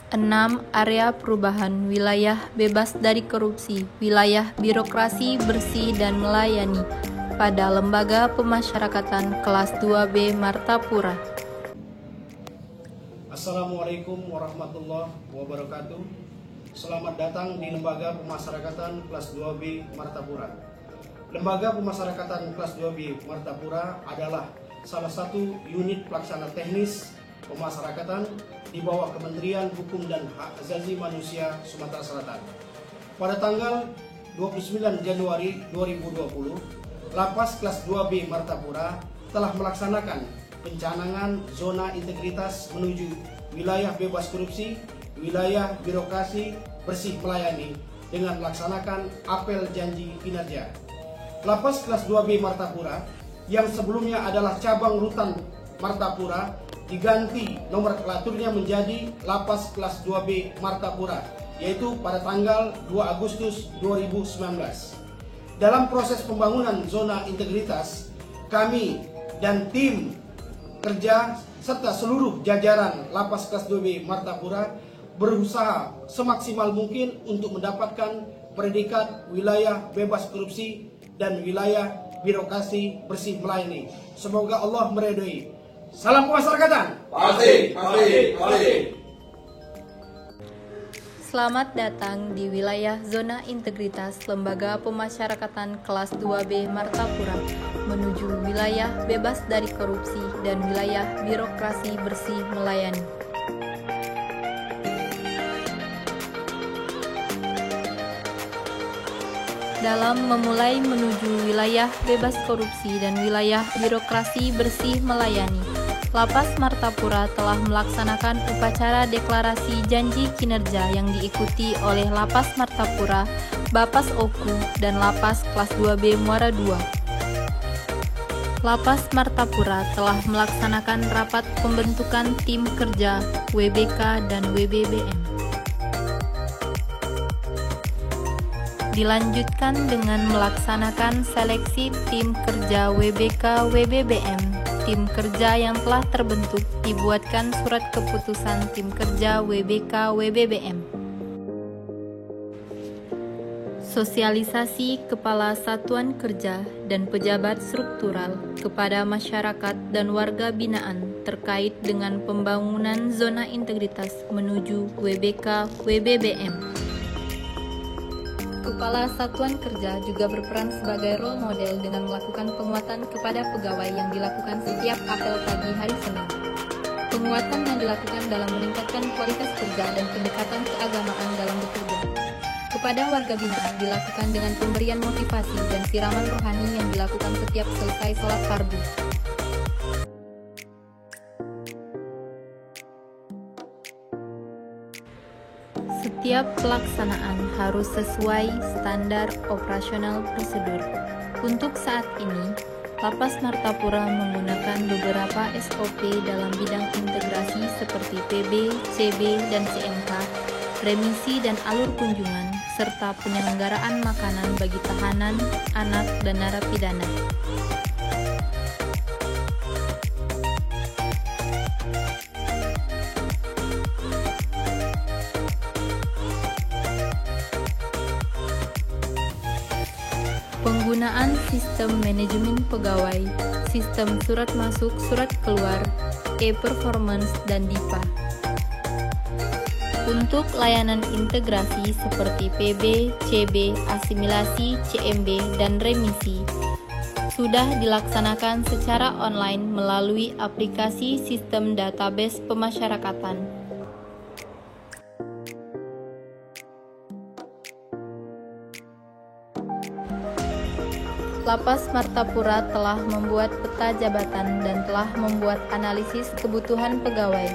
6. Area perubahan wilayah bebas dari korupsi, wilayah birokrasi bersih dan melayani pada Lembaga Pemasyarakatan Kelas 2B Martapura. Assalamualaikum warahmatullahi wabarakatuh. Selamat datang di Lembaga Pemasyarakatan Kelas 2B Martapura. Lembaga Pemasyarakatan Kelas 2B Martapura adalah salah satu unit pelaksana teknis pemasyarakatan di bawah Kementerian Hukum dan Hak Asasi Manusia Sumatera Selatan. Pada tanggal 29 Januari 2020, Lapas Kelas 2B Martapura telah melaksanakan pencanangan zona integritas menuju wilayah bebas korupsi, wilayah birokrasi bersih melayani dengan melaksanakan apel janji kinerja. Lapas Kelas 2B Martapura yang sebelumnya adalah cabang rutan Martapura diganti nomor klaturnya menjadi Lapas Kelas 2B Martapura, yaitu pada tanggal 2 Agustus 2019. Dalam proses pembangunan zona integritas, kami dan tim kerja serta seluruh jajaran Lapas Kelas 2B Martapura berusaha semaksimal mungkin untuk mendapatkan predikat wilayah bebas korupsi dan wilayah birokrasi bersih melayani. Semoga Allah meridhoi. Salam pemasyarakatan. Pasti. Selamat datang di wilayah zona integritas Lembaga Pemasyarakatan Kelas 2B Martapura menuju wilayah bebas dari korupsi dan wilayah birokrasi bersih melayani. Dalam memulai menuju wilayah bebas korupsi dan wilayah birokrasi bersih melayani, Lapas Martapura telah melaksanakan upacara deklarasi janji kinerja yang diikuti oleh Lapas Martapura, Bapas Oku, dan Lapas Kelas 2B Muara II. Lapas Martapura telah melaksanakan rapat pembentukan tim kerja WBK dan WBBM. Dilanjutkan dengan melaksanakan seleksi tim kerja WBK WBBM. Tim kerja yang telah terbentuk dibuatkan surat keputusan tim kerja WBK WBBM. Sosialisasi Kepala Satuan Kerja dan pejabat struktural kepada masyarakat dan warga binaan terkait dengan pembangunan zona integritas menuju WBK WBBM. Kepala Satuan Kerja juga berperan sebagai role model dengan melakukan penguatan kepada pegawai yang dilakukan setiap apel pagi hari Senin. Penguatan yang dilakukan dalam meningkatkan kualitas kerja dan pendekatan keagamaan dalam bekerja. Kepada warga binaan dilakukan dengan pemberian motivasi dan siraman rohani yang dilakukan setiap selesai sholat fardu. Setiap pelaksanaan harus sesuai standar operasional prosedur. Untuk saat ini, Lapas Martapura menggunakan beberapa SOP dalam bidang integrasi seperti PB, CB, dan CMK, remisi dan alur kunjungan, serta penyelenggaraan makanan bagi tahanan, anak, dan narapidana. Penggunaan sistem manajemen pegawai, sistem surat masuk, surat keluar, e-performance, dan DIPA. Untuk layanan integrasi seperti PB, CB, asimilasi, CMB, dan remisi, sudah dilaksanakan secara online melalui aplikasi sistem database pemasyarakatan. Lapas Martapura telah membuat peta jabatan dan telah membuat analisis kebutuhan pegawai.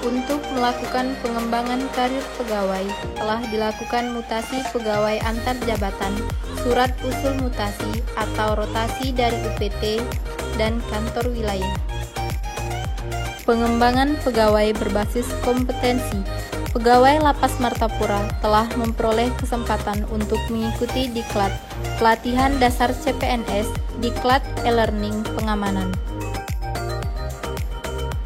Untuk melakukan pengembangan karir pegawai, telah dilakukan mutasi pegawai antar jabatan, surat usul mutasi atau rotasi dari UPT dan kantor wilayah. Pengembangan pegawai berbasis kompetensi. Pegawai Lapas Martapura telah memperoleh kesempatan untuk mengikuti diklat pelatihan dasar CPNS, diklat e-learning pengamanan.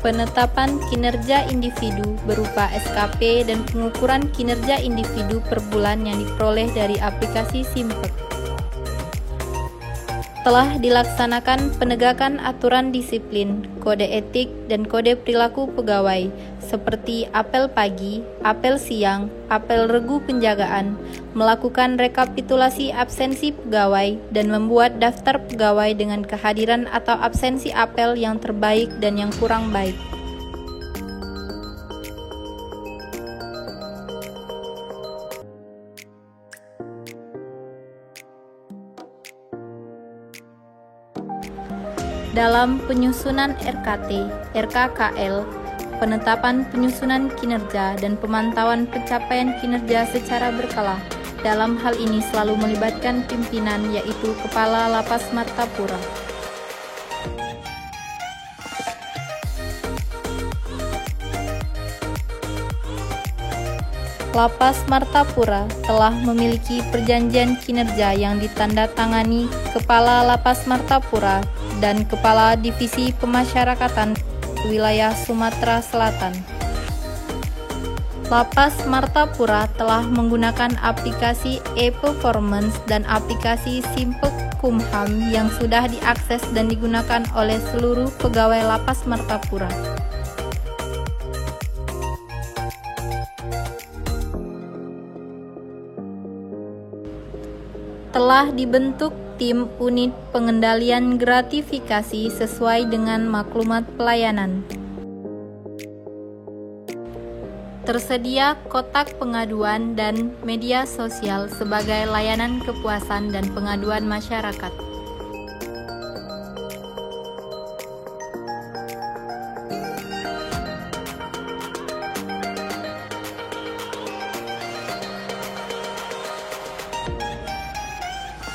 penetapan kinerja individu berupa SKP dan pengukuran kinerja individu per bulan yang diperoleh dari aplikasi Simpek. Telah dilaksanakan penegakan aturan disiplin, kode etik, dan kode perilaku pegawai, seperti apel pagi, apel siang, apel regu penjagaan, melakukan rekapitulasi absensi pegawai, dan membuat daftar pegawai dengan kehadiran atau absensi apel yang terbaik dan yang kurang baik. Dalam penyusunan RKT, RKKL, penetapan penyusunan kinerja dan pemantauan pencapaian kinerja secara berkala. Dalam hal ini selalu melibatkan pimpinan, yaitu Kepala Lapas Martapura. Lapas Martapura telah memiliki perjanjian kinerja yang ditandatangani Kepala Lapas Martapura dan Kepala Divisi Pemasyarakatan Wilayah Sumatera Selatan. Lapas Martapura telah menggunakan aplikasi e-performance dan aplikasi Simpek Kumham yang sudah diakses dan digunakan oleh seluruh pegawai Lapas Martapura. Telah dibentuk tim unit pengendalian gratifikasi sesuai dengan maklumat pelayanan. Tersedia kotak pengaduan dan media sosial sebagai layanan kepuasan dan pengaduan masyarakat.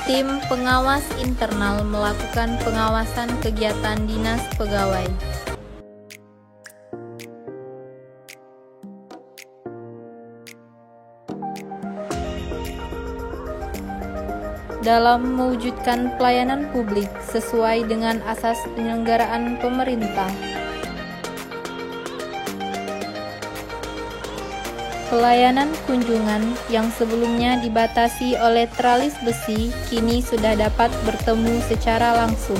Tim pengawas internal melakukan pengawasan kegiatan dinas pegawai. Dalam mewujudkan pelayanan publik sesuai dengan asas penyelenggaraan pemerintah, pelayanan kunjungan yang sebelumnya dibatasi oleh teralis besi kini sudah dapat bertemu secara langsung.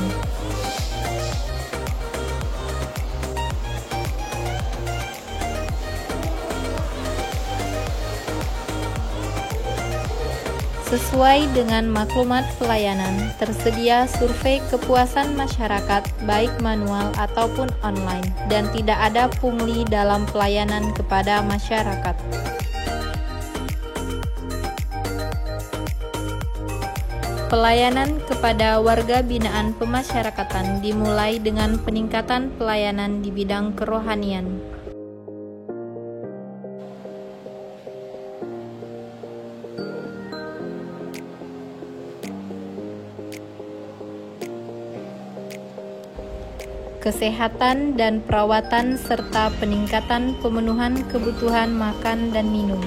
Sesuai dengan maklumat pelayanan, tersedia survei kepuasan masyarakat baik manual ataupun online dan tidak ada pungli dalam pelayanan kepada masyarakat. Pelayanan kepada warga binaan pemasyarakatan dimulai dengan peningkatan pelayanan di bidang kerohanian. Kesehatan dan perawatan serta peningkatan pemenuhan kebutuhan makan dan minum.